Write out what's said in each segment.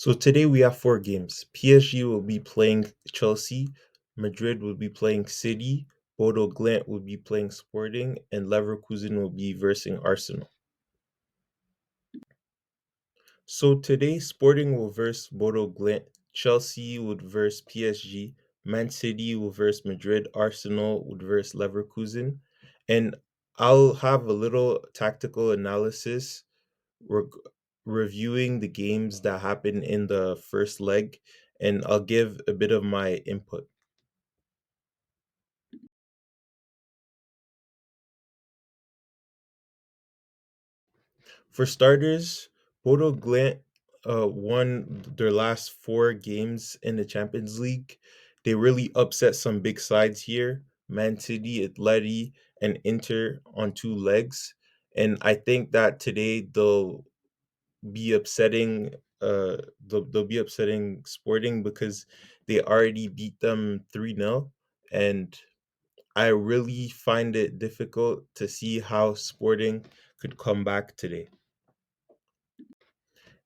So today we have four games. PSG will be playing Chelsea, Madrid will be playing City, Bodo Glimt will be playing Sporting, and Leverkusen will be versing Arsenal. So today Sporting will verse Bodo Glimt, Chelsea would verse PSG, Man City will verse Madrid, Arsenal would verse Leverkusen, and I'll have a little tactical analysis reg- reviewing the games that happened in the first leg, and I'll give a bit of my input. For starters, Bodo Glimt won their last four games in the Champions League. They really upset some big sides here: Man City, Atleti, and Inter on two legs. And I think that today be upsetting they'll be upsetting Sporting because they already beat them 3-0, and I really find it difficult to see how Sporting could come back today.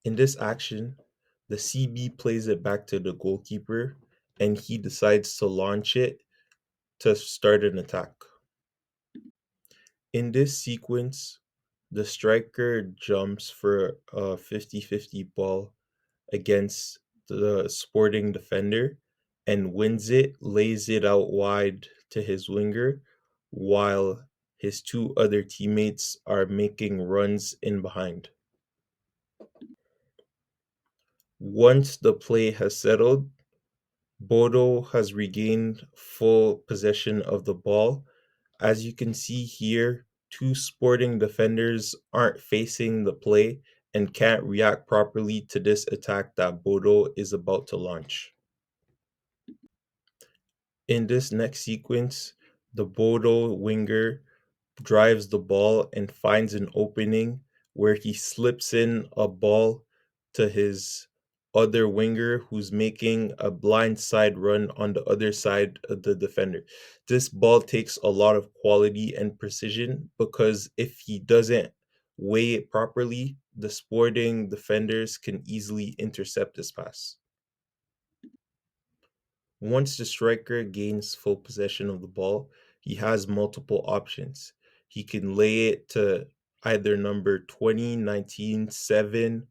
In this action, the CB plays it back to the goalkeeper and he decides to launch it to start an attack. In this sequence, the striker jumps for a 50-50 ball against the Sporting defender and wins it, lays it out wide to his winger, while his two other teammates are making runs in behind. Once the play has settled, Bodo has regained full possession of the ball. As you can see here, two Sporting defenders aren't facing the play and can't react properly to this attack that Bodo is about to launch. In this next sequence, the Bodo winger drives the ball and finds an opening where he slips in a ball to his other winger who's making a blind side run on the other side of the defender. This ball takes a lot of quality and precision because if he doesn't weigh it properly, the Sporting defenders can easily intercept this pass. Once the striker gains full possession of the ball, he has multiple options. He can lay it to either number 20, 19, 7,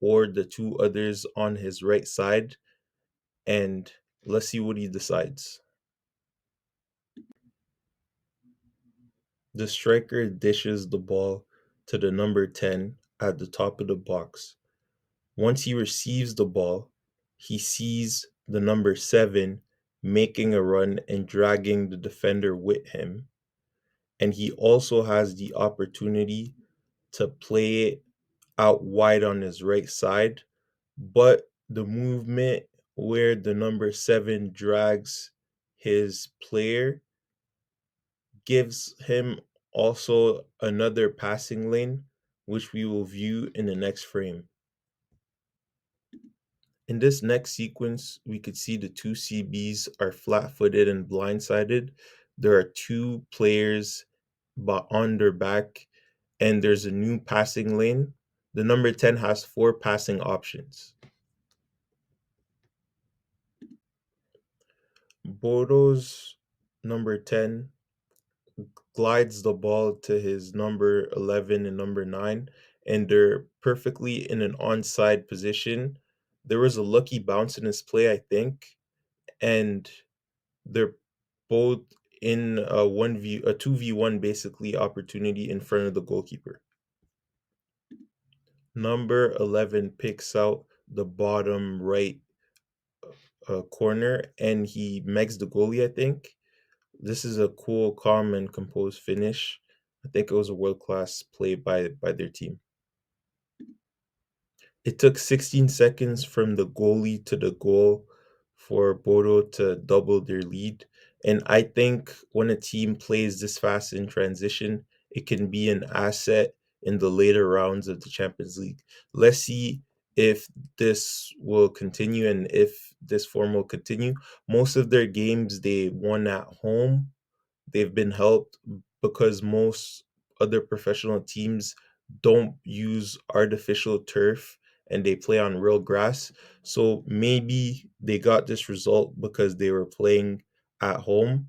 or the two others on his right side, and let's see what he decides. The striker dishes the ball to the number 10 at the top of the box. Once he receives the ball, he sees the number 7 making a run and dragging the defender with him, and he also has the opportunity to play it out wide on his right side. But the movement where the number 7 drags his player gives him also another passing lane, which we will view in the next frame. In this next sequence, we could see the two CBs are flat footed and blindsided. There are two players on their back, and there's a new passing lane. The number 10 has four passing options. Bodo's number 10 glides the ball to his number 11 and number 9, and they're perfectly in an onside position. There was a lucky bounce in this play, I think, and they're both in a 2v1 basically opportunity in front of the goalkeeper. Number 11 picks out the bottom right corner and he makes the goalie, I think. This is a cool, calm, and composed finish. I think it was a world class play by their team. It took 16 seconds from the goalie to the goal for Bodo to double their lead. And I think when a team plays this fast in transition, it can be an asset in the later rounds of the Champions League. Let's see if this will continue and if this form will continue. Most of their games they won at home. They've been helped because most other professional teams don't use artificial turf and they play on real grass. So maybe they got this result because they were playing at home.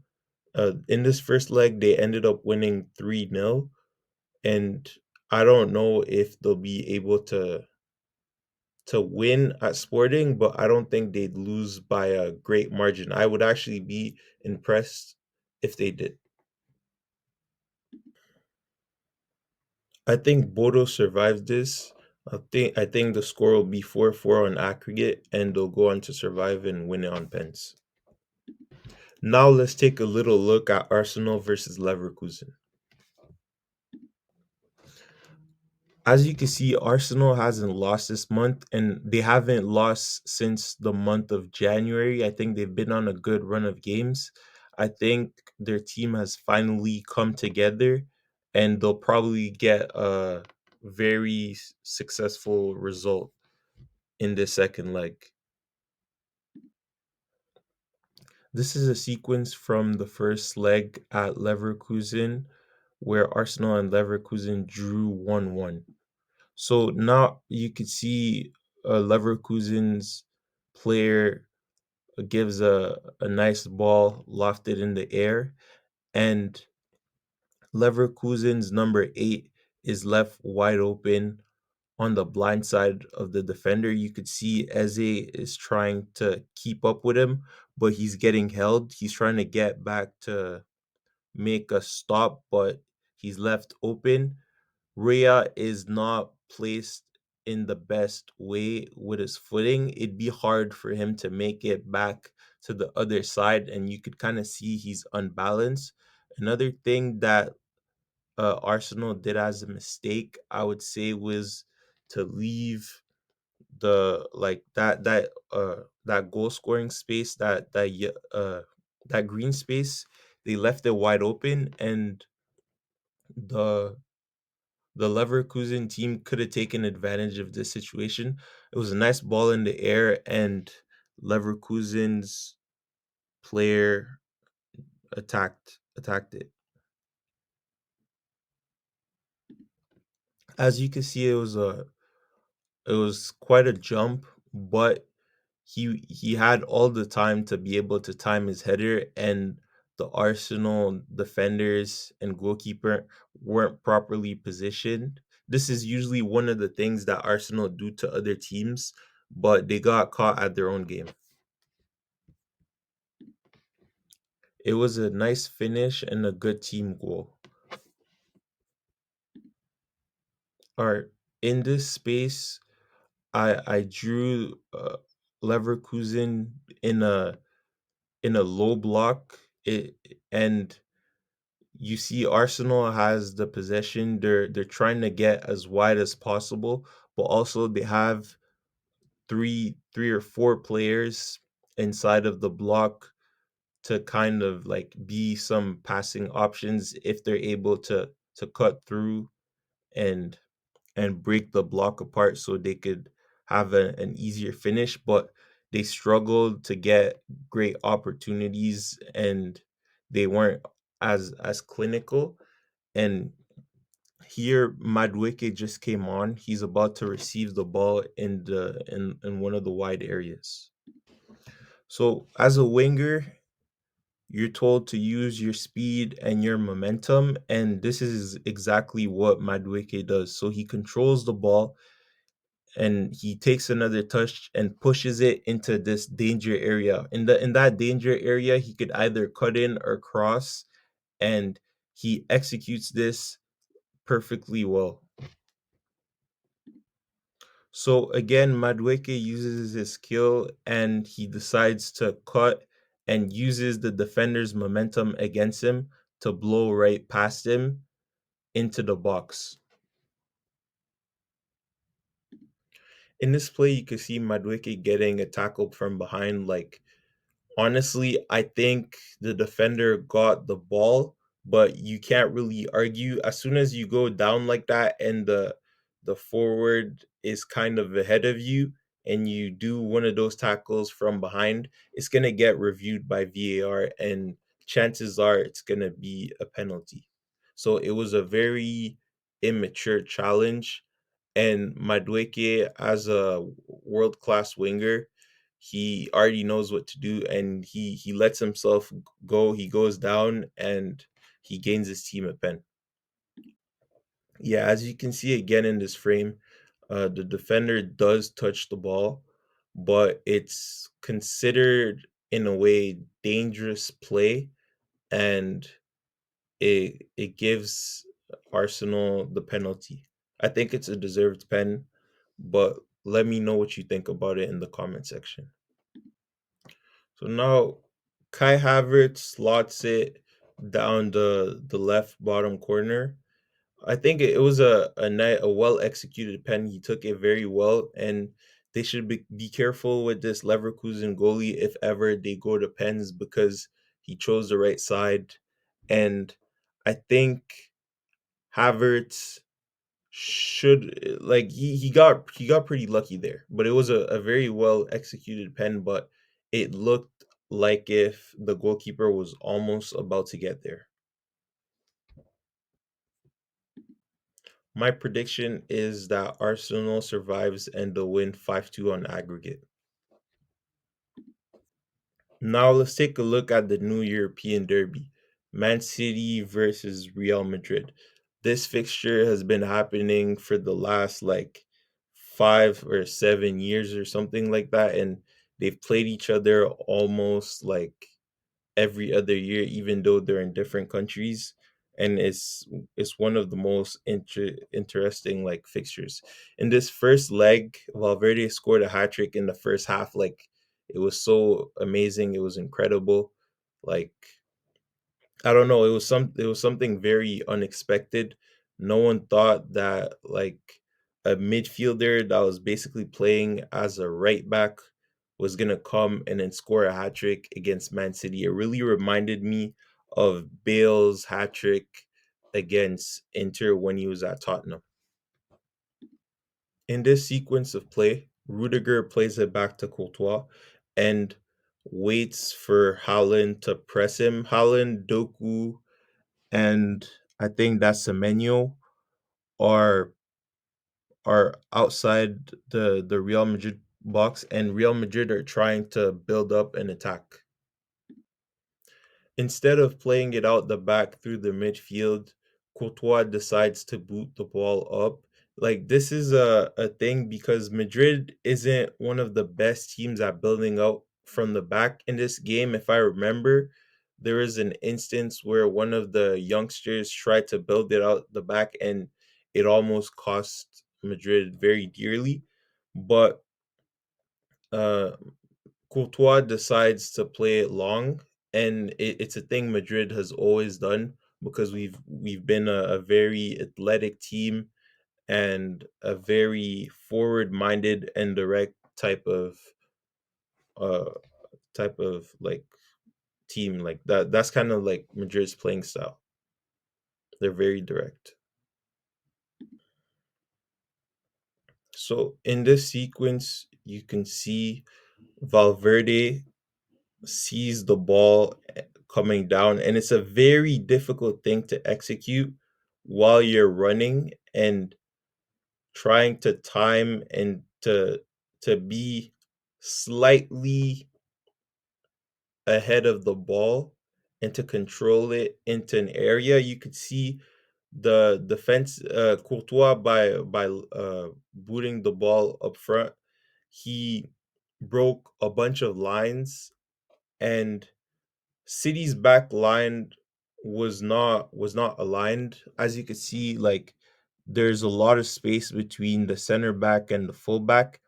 In this first leg, they ended up winning 3-0, and I don't know if they'll be able to win at Sporting, but I don't think they'd lose by a great margin. I would actually be impressed if they did. I think Bodo survives this. I think the score will be 4-4 on aggregate, and they'll go on to survive and win it on pens. Now let's take a little look at Arsenal versus Leverkusen. As you can see, Arsenal hasn't lost this month, and they haven't lost since the month of January. I think they've been on a good run of games. I think their team has finally come together, and they'll probably get a very successful result in the second leg. This is a sequence from the first leg at Leverkusen where Arsenal and Leverkusen drew 1-1. So now you could see Leverkusen's player gives a nice ball lofted in the air, and Leverkusen's number 8 is left wide open on the blind side of the defender. You could see Eze is trying to keep up with him, but he's getting held. He's trying to get back to make a stop, but he's left open. Rhea is not placed in the best way with his footing. It'd be hard for him to make it back to the other side, and you could kind of see he's unbalanced. Another thing that Arsenal did as a mistake, I would say, was to leave the like that goal scoring space, that green space. They left it wide open, and the the Leverkusen team could have taken advantage of this situation. It was a nice ball in the air, and Leverkusen's player attacked it. As you can see, it was quite a jump, but he had all the time to be able to time his header, and the Arsenal defenders and goalkeeper weren't properly positioned. This is usually one of the things that Arsenal do to other teams, but they got caught at their own game. It was a nice finish and a good team goal. All right, in this space, I drew Leverkusen in a low block. And you see Arsenal has the possession. They're trying to get as wide as possible, but also they have three or four players inside of the block to kind of like be some passing options if they're able to cut through and break the block apart so they could have an easier finish. But they struggled to get great opportunities, and they weren't as clinical. And here Madueke just came on. He's about to receive the ball in one of the wide areas. So as a winger, you're told to use your speed and your momentum, and this is exactly what Madueke does. So he controls the ball, and he takes another touch and pushes it into this danger area. In that danger area, he could either cut in or cross, and he executes this perfectly well. So again, Madueke uses his skill, and he decides to cut and uses the defender's momentum against him to blow right past him into the box. In this play, you can see Madueke getting a tackle from behind. Like, honestly, I think the defender got the ball, but you can't really argue. As soon as you go down like that and the forward is kind of ahead of you and you do one of those tackles from behind, it's going to get reviewed by VAR, and chances are it's going to be a penalty. So it was a very immature challenge, And Madueke, as a world class winger, he already knows what to do, and he lets himself go. He goes down and he gains his team a pen. Yeah, as you can see again in this frame, the defender does touch the ball, but it's considered in a way dangerous play, and it gives Arsenal the penalty. I think it's a deserved pen, but let me know what you think about it in the comment section. So now Kai Havertz slots it down the left bottom corner. I think it was a well executed pen. He took it very well, and they should be careful with this Leverkusen goalie if ever they go to pens, because he chose the right side, and I think Havertz should, like, he got pretty lucky there, but it was a very well executed pen, but it looked like if the goalkeeper was almost about to get there. My prediction is that Arsenal survives and they'll win 5-2 on aggregate. Now let's take a look at the new European derby, Man City versus Real Madrid. This fixture has been happening for the last like 5 or 7 years or something like that, and they've played each other almost like every other year, even though they're in different countries. And it's one of the most interesting like fixtures. In this first leg, Valverde scored a hat trick in the first half. Like, it was so amazing. It was incredible. Like, I don't know. It was something very unexpected. No one thought that like a midfielder that was basically playing as a right back was gonna come and then score a hat trick against Man City. It really reminded me of Bale's hat trick against Inter when he was at Tottenham. In this sequence of play, Rudiger plays it back to Courtois and waits for Haaland to press him. Haaland, Doku, and I think that's Semenyo are are outside the Real Madrid box, and Real Madrid are trying to build up an attack. Instead of playing it out the back through the midfield, Courtois decides to boot the ball up. Like, this is a thing because Madrid isn't one of the best teams at building out from the back in this game. If I remember, there was an instance where one of the youngsters tried to build it out the back, and it almost cost Madrid very dearly. But uh Courtois decides to play it long, and it's a thing Madrid has always done because we've been a very athletic team and a very forward-minded and direct uh type of like team like that. That's kind of like Madrid's playing style. They're very direct. So in this sequence, you can see Valverde sees the ball coming down, and it's a very difficult thing to execute while you're running and trying to time and to be slightly ahead of the ball and to control it into an area. You could see the defense, Courtois, by booting the ball up front, he broke a bunch of lines, and City's back line was not aligned. As you can see, like, there's a lot of space between the center back and the fullback,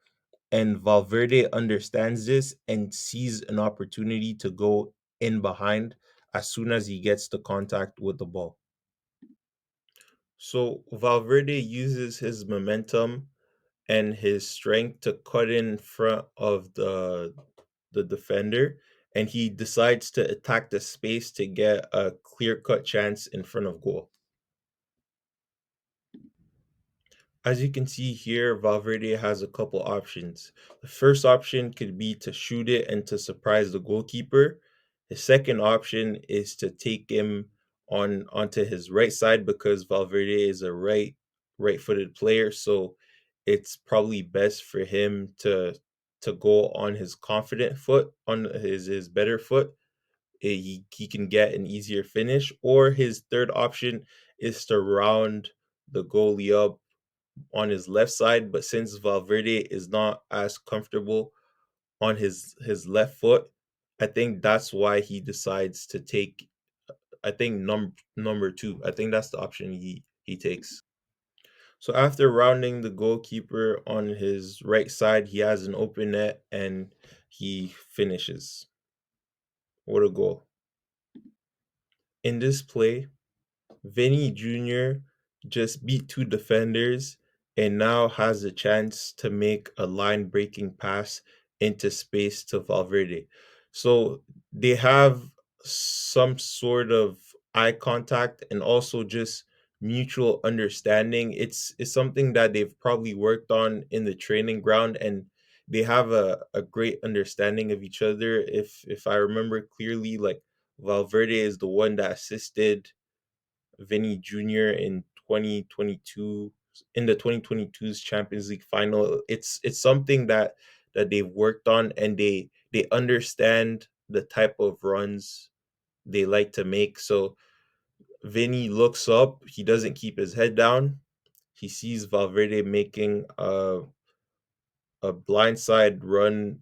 and Valverde understands this and sees an opportunity to go in behind as soon as he gets the contact with the ball. So Valverde uses his momentum and his strength to cut in front of the defender, and he decides to attack the space to get a clear-cut chance in front of goal. As you can see here, Valverde has a couple options. The first option could be to shoot it and to surprise the goalkeeper. The second option is to take him onto his right side because Valverde is a right-footed player, so it's probably best for him to go on his confident foot, on his better foot. He can get an easier finish. Or his third option is to round the goalie up on his left side. But since Valverde is not as comfortable on his left foot, I think that's why he decides to take. I think number two. I think that's the option he takes. So after rounding the goalkeeper on his right side, he has an open net and he finishes. What a goal! In this play, Vinny Jr. just beat two defenders and now has a chance to make a line breaking pass into space to Valverde. So they have some sort of eye contact and also just mutual understanding. It's something that they've probably worked on in the training ground, and they have a great understanding of each other. If I remember clearly, like Valverde is the one that assisted Vinny Jr. in 2022, in the 2022's Champions League final. It's something that they've worked on, and they understand the type of runs they like to make. So Vinny looks up, he doesn't keep his head down. He sees Valverde making a blindside run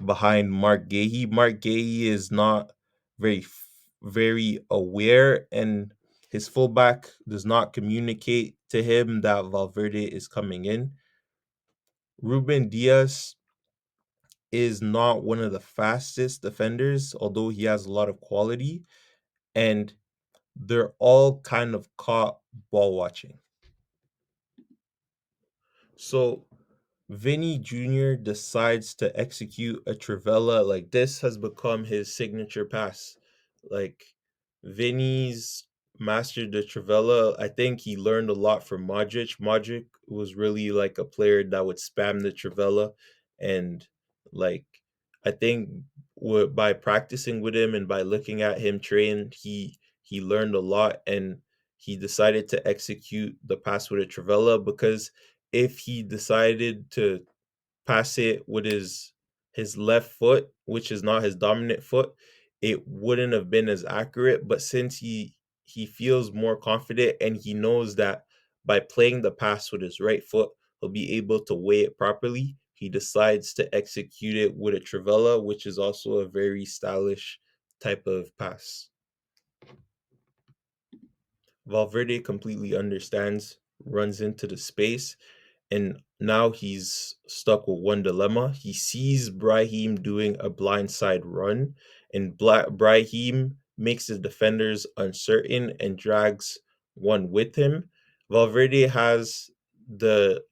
behind Mark Gahey. Mark Gahey is not very aware, and his fullback does not communicate to him that Valverde is coming in. Ruben Diaz is not one of the fastest defenders, although he has a lot of quality, and they're all kind of caught ball watching. So Vinny Jr. decides to execute a Trivela. Like, this has become his signature pass. Like, Vinny's mastered the Trivela. I think he learned a lot from Modric. Modric was really like a player that would spam the Trivela, and like I think by practicing with him and by looking at him train, he learned a lot, and he decided to execute the pass with a Trivela. Because if he decided to pass it with his left foot, which is not his dominant foot, it wouldn't have been as accurate. But since he feels more confident and he knows that by playing the pass with his right foot, he'll be able to weigh it properly, he decides to execute it with a Trivela, which is also a very stylish type of pass. Valverde completely understands, runs into the space, and now he's stuck with one dilemma. He sees Brahim doing a blindside run, and Brahim makes the defenders uncertain and drags one with him. Valverde has the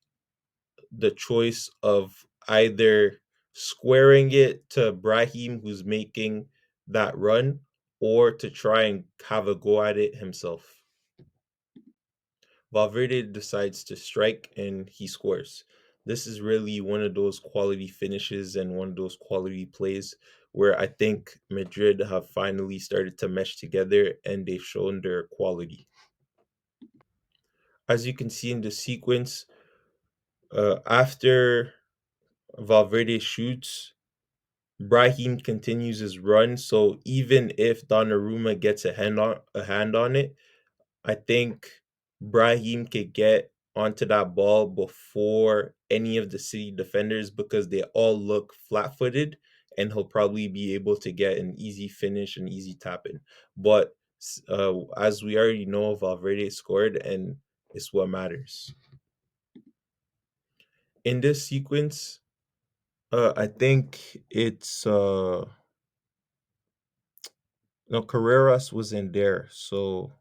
the choice of either squaring it to Brahim, who's making that run, or to try and have a go at it himself. Valverde decides to strike and he scores. This is really one of those quality finishes and one of those quality plays where I think Madrid have finally started to mesh together and they've shown their quality. As you can see in the sequence, after Valverde shoots, Brahim continues his run. So even if Donnarumma gets a hand on it, I think Brahim could get onto that ball before any of the City defenders because they all look flat footed, and he'll probably be able to get an easy finish and easy tap in. But as we already know, Valverde scored, and it's what matters. In this sequence, I think it's no, Carreras was in there, so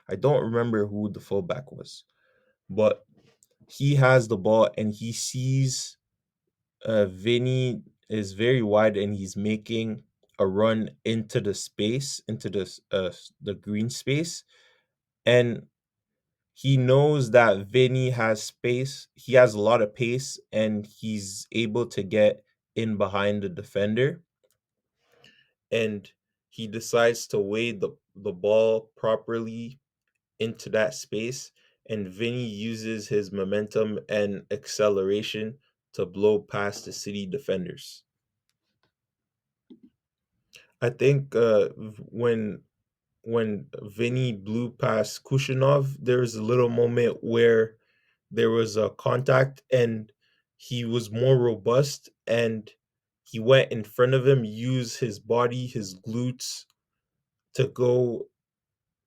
I don't remember who the fullback was, but he has the ball and he sees Vinny is very wide and he's making a run into the space, into the green space, and he knows that Vinny has space. He has a lot of pace and he's able to get in behind the defender, and he decides to weigh the ball properly into that space, and Vinny uses his momentum and acceleration to blow past the City defenders. I think when Vinny blew past Kushinov, there was a little moment where there was a contact and he was more robust and he went in front of him, used his body, his glutes to go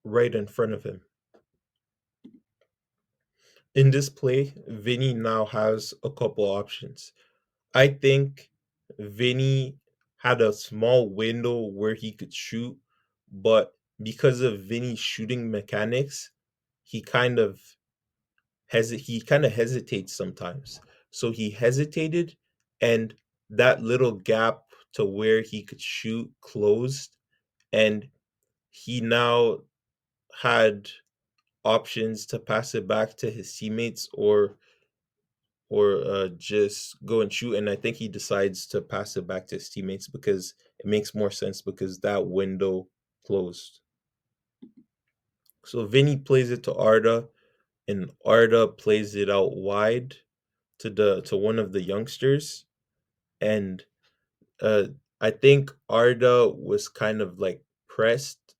right in front of him. In this play, Vinny now has a couple options. I think Vinny had a small window where he could shoot, but because of Vinny's shooting mechanics, he kind of he kind of hesitates sometimes. So he hesitated, and that little gap to where he could shoot closed, and he now had options to pass it back to his teammates or just go and shoot. And I think he decides to pass it back to his teammates because it makes more sense because that window closed. So Vinny plays it to Arda, and Arda plays it out wide to one of the youngsters, and uh, I think Arda was kind of like pressed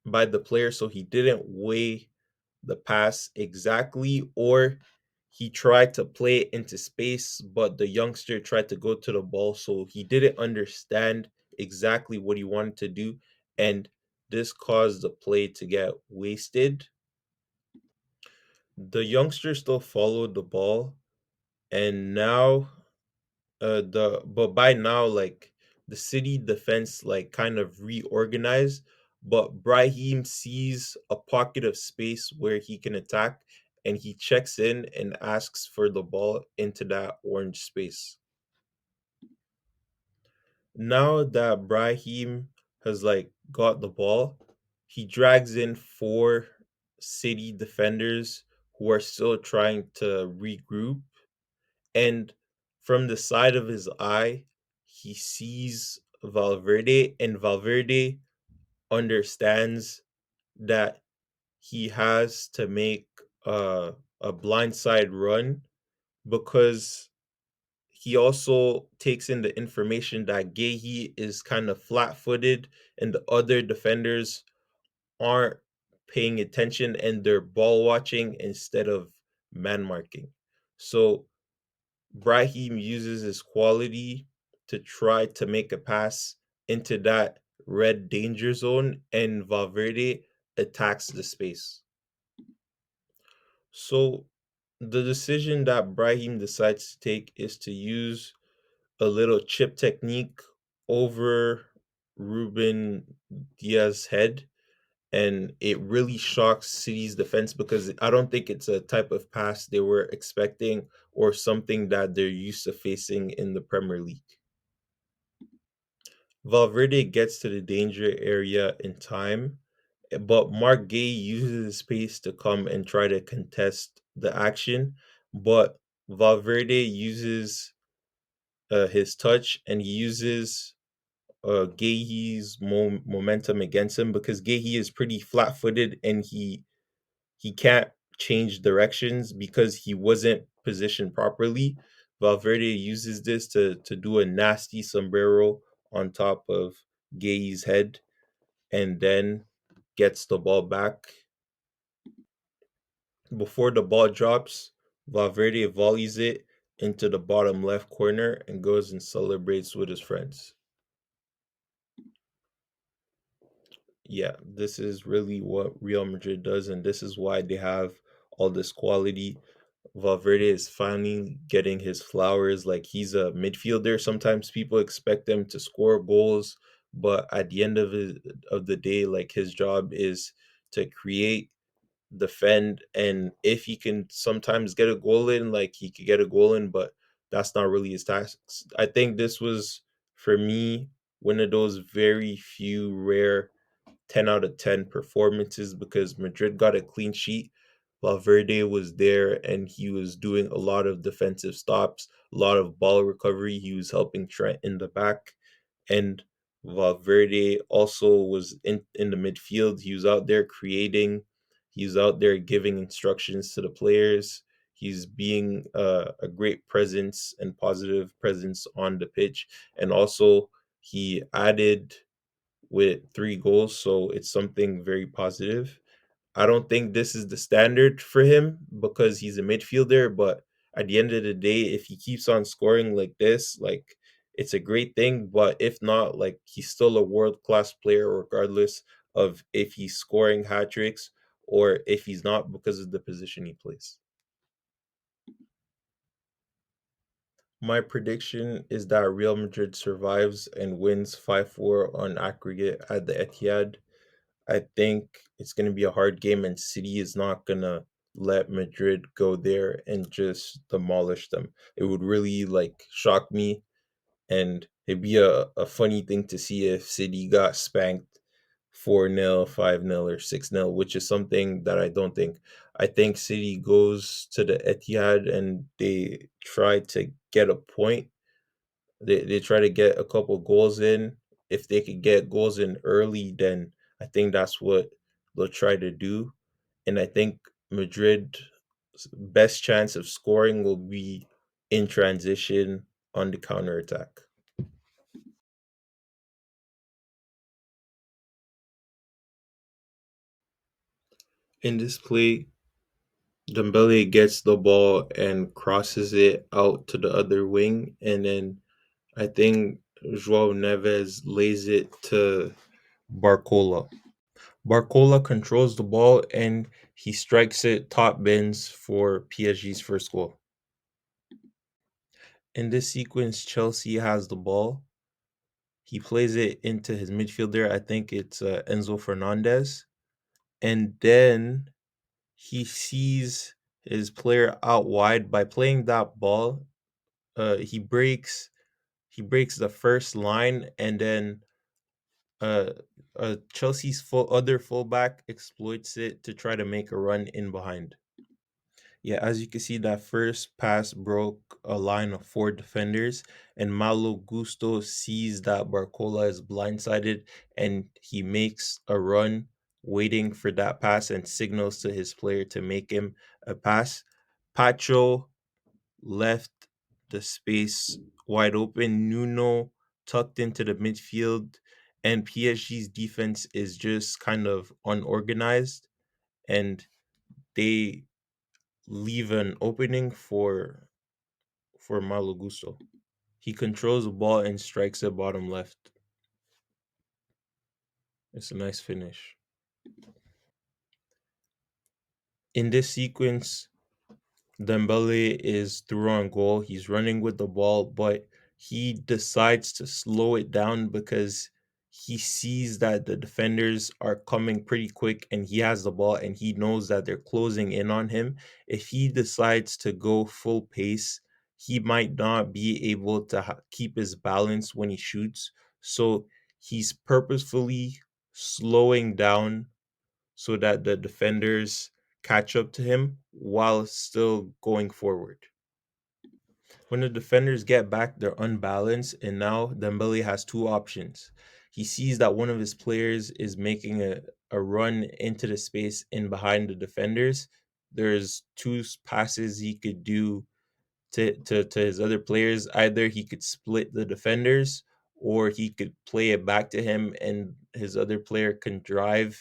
by the player, so he didn't weigh the pass exactly, or he tried to play it into space, but the youngster tried to go to the ball, so he didn't understand exactly what he wanted to do, and this caused the play to get wasted. The youngster still followed the ball, and now the but by now like the City defense like kind of reorganized, but Brahim sees a pocket of space where he can attack, and he checks in and asks for the ball into that orange space. Now that Brahim has like got the ball, he drags in four City defenders who are still trying to regroup, and from the side of his eye, he sees Valverde, and Valverde understands that he has to make a, a blindside run because he also takes in the information that Gehi is kind of flat footed and the other defenders aren't paying attention and they're ball watching instead of man marking. So Brahim uses his quality to try to make a pass into that red danger zone, and Valverde attacks the space. So the decision that Brahim decides to take is to use a little chip technique over Ruben Diaz's head, and it really shocks City's defense because I don't think it's a type of pass they were expecting or something that they're used to facing in the Premier League. Valverde gets to the danger area in time, but Mark Gay uses his space to come and try to contest the action. But Valverde uses his touch and he uses Gay's momentum against him because Gay is pretty flat footed and he can't change directions because he wasn't positioned properly. Valverde uses this to do a nasty sombrero on top of Gay's head and then gets the ball back. Before the ball drops, Valverde volleys it into the bottom left corner and goes and celebrates with his friends. Yeah, this is really what Real Madrid does, and this is why they have all this quality. Valverde is finally getting his flowers. Like he's a midfielder. Sometimes people expect him to score goals, but at the end of the day, like his job is to create, defend, and if he can sometimes get a goal in, like he could get a goal in, but that's not really his task. I think this was for me one of those very few rare 10 out of 10 performances because Madrid got a clean sheet. Valverde was there and he was doing a lot of defensive stops, a lot of ball recovery. He was helping Trent in the back. And Valverde also was in the midfield. He was out there creating. He's out there giving instructions to the players. He's being a great presence and positive presence on the pitch. And also, he added with 3 goals, so it's something very positive. I don't think this is the standard for him because he's a midfielder, but at the end of the day, if he keeps on scoring like this, like it's a great thing. But if not, like he's still a world class player, regardless of if he's scoring hat tricks or if he's not because of the position he plays. My prediction is that Real Madrid survives and wins 5-4 on aggregate at the Etihad. I think it's going to be a hard game, and City is not going to let Madrid go there and just demolish them. It would really like shock me, and it'd be a funny thing to see if City got spanked 4-0, 5-0, or 6-0, which is something that I don't think. I think City goes to the Etihad and they try to get a point. They try to get a couple goals in. If they could get goals in early, then I think that's what they'll try to do. And I think Madrid's best chance of scoring will be in transition on the counter attack. In this play, Dembele gets the ball and crosses it out to the other wing, and then I think Joao Neves lays it to Barcola. Barcola controls the ball and he strikes it top bins for PSG's first goal. In this sequence, Chelsea has the ball. He plays it into his midfielder. I think it's Enzo Fernandez. And then he sees his player out wide by playing that ball. He breaks the first line, and then uh, Chelsea's other fullback exploits it to try to make a run in behind. Yeah, as you can see, that first pass broke a line of 4 defenders, and Malo Gusto sees that Barcola is blindsided, and he makes a run, waiting for that pass, and signals to his player to make him a pass. Pacho left the space wide open. Nuno tucked into the midfield, and PSG's defense is just kind of unorganized, and they leave an opening for Malo Gusto. He controls the ball and strikes it bottom left. It's a nice finish. In this sequence, Dembele is through on goal. He's running with the ball, but he decides to slow it down because he sees that the defenders are coming pretty quick and he has the ball and he knows that they're closing in on him. If he decides to go full pace, he might not be able to keep his balance when he shoots. So he's purposefully slowing down so that the defenders catch up to him while still going forward. When the defenders get back, they're unbalanced, and now Dembele has 2 options. He sees that one of his players is making a run into the space in behind the defenders. There's passes he could do to his other players. Either he could split the defenders or he could play it back to him and his other player can drive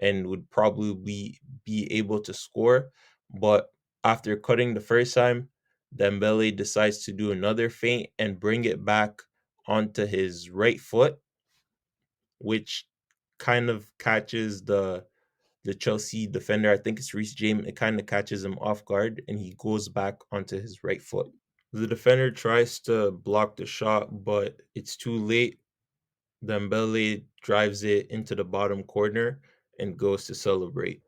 and would probably be able to score. But after cutting the first time, Dembele decides to do another feint and bring it back onto his right foot, which kind of catches the Chelsea defender. I think it's Reece James. It kind of catches him off guard and he goes back onto his right foot. The defender tries to block the shot, but it's too late. Dembele drives it into the bottom corner and goes to celebrate.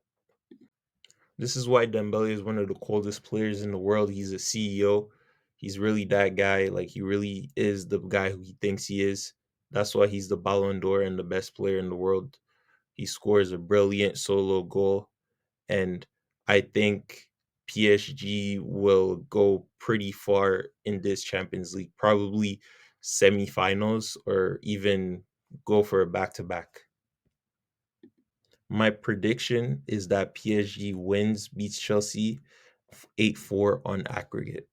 This is why Dembele is one of the coldest players in the world. He's a CEO. He's really that guy. Like he really is the guy who he thinks he is. That's why he's the Ballon d'Or and the best player in the world. He scores a brilliant solo goal, and I think PSG will go pretty far in this Champions League, probably semifinals or even go for a back to back. My prediction is that PSG wins, beats Chelsea 8-4 on aggregate.